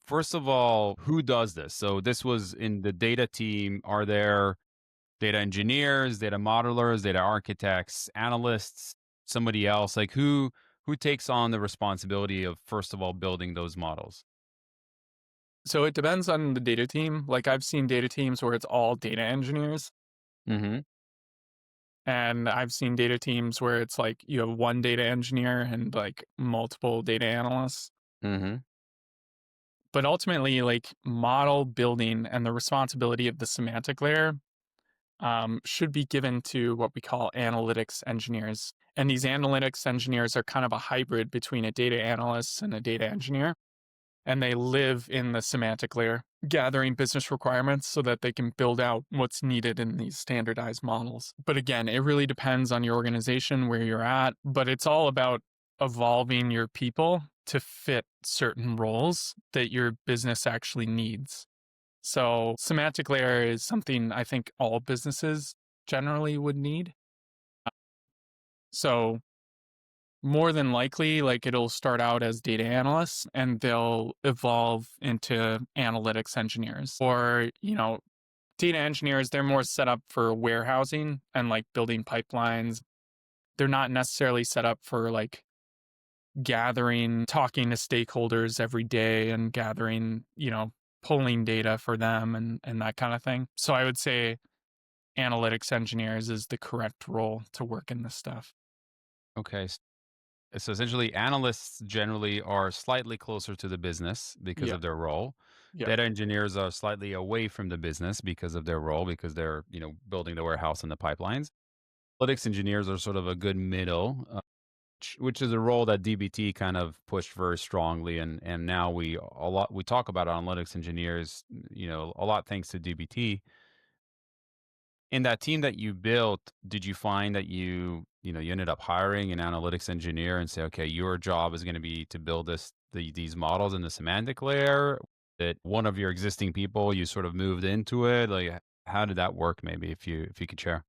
First of all, who does this? So this was in the data team. Are there data engineers, data modelers, data architects, analysts, somebody else? Like who takes on the responsibility of first of all building those models? So it depends on the data team. Like I've seen data teams where it's all data engineers, Mm-hmm. and I've seen data teams where it's like you have one data engineer and like multiple data analysts. Mm-hmm. But ultimately, like model building and the responsibility of the semantic layer should be given to what we call analytics engineers. And these analytics engineers are kind of a hybrid between a data analyst and a data engineer. And they live in the semantic layer, gathering business requirements so that they can build out what's needed in these standardized models. But again, it really depends on your organization, where you're at, but it's all about evolving your people to fit certain roles that your business actually needs. So, semantic layer is something I think all businesses generally would need. So, more than likely, like it'll start out as data analysts and they'll evolve into analytics engineers. Or, data engineers, they're more set up for warehousing and like building pipelines. They're not necessarily set up for like gathering, talking to stakeholders every day and gathering, pulling data for them and that kind of thing. So I would say analytics engineers is the correct role to work in this stuff. Okay. So essentially, analysts generally are slightly closer to the business because Yeah. of their role. Yeah. Data engineers are slightly away from the business because of their role, because they're building the warehouse and the pipelines. Analytics engineers are sort of a good middle, which is a role that DBT kind of pushed very strongly, and now we talk about analytics engineers, a lot thanks to DBT. In that team that you built, did you find that you ended up hiring an analytics engineer and say, okay, your job is going to be to build these models in the semantic layer? That one of your existing people, you sort of moved into it. Like, how did that work? Maybe if you could share.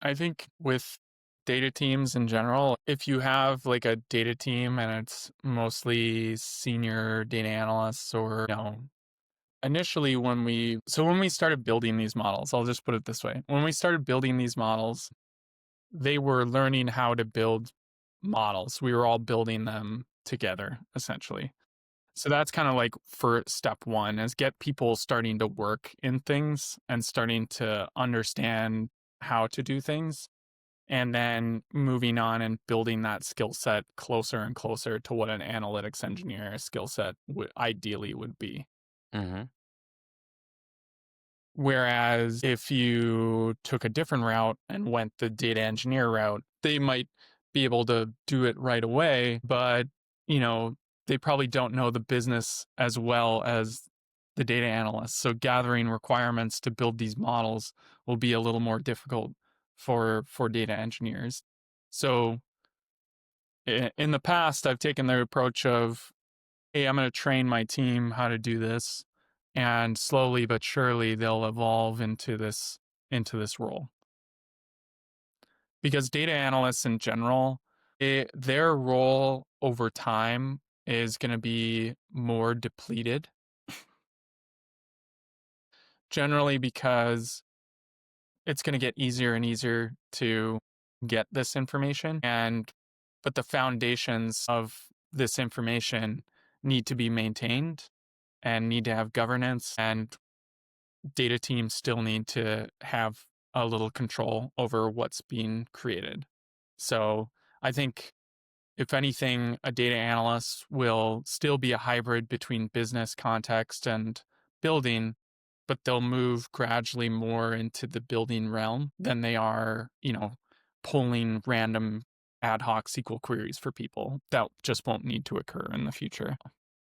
I think with data teams in general, if you have like a data team and it's mostly senior data analysts or, initially when we started building these models, I'll just put it this way. When we started building these models, they were learning how to build models. We were all building them together essentially. So that's kind of like for step one is get people starting to work in things and starting to understand how to do things and then moving on and building that skill set closer and closer to what an analytics engineer skill set ideally would be. Hmm. Whereas if you took a different route and went the data engineer route, they might be able to do it right away, but you know, they probably don't know the business as well as the data analysts. So gathering requirements to build these models will be a little more difficult for data engineers. So in the past, I've taken the approach of, hey, I'm going to train my team how to do this, and slowly but surely they'll evolve into this role. Because data analysts in general, their role over time is going to be more depleted, generally because it's going to get easier and easier to get this information and but the foundations of this information need to be maintained and need to have governance, and data teams still need to have a little control over what's being created. So I think if anything, a data analyst will still be a hybrid between business context and building, but they'll move gradually more into the building realm than they are, pulling random ad hoc SQL queries for people. That just won't need to occur in the future.